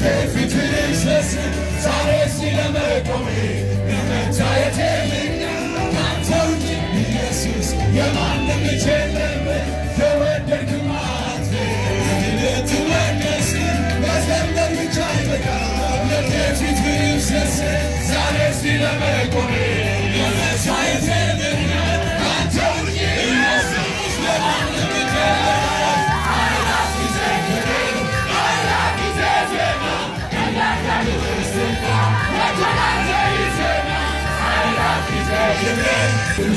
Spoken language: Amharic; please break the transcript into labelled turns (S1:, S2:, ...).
S1: የፊትህን ስስት ዛሬ ስለመቆሜ ለመታየቴ ካንተ ውጭ ኢየሱስ የማንም ልጅ የለም። የወደድክ ማት ልትወደስ መዘመር ብቻ አይበቃም። የፊትህን ስስት ዛሬ ስለመቆሜ ለመታየቴ ካንተ ውጭ ኢየሱስ የማንም ልጅ የለም። I love you,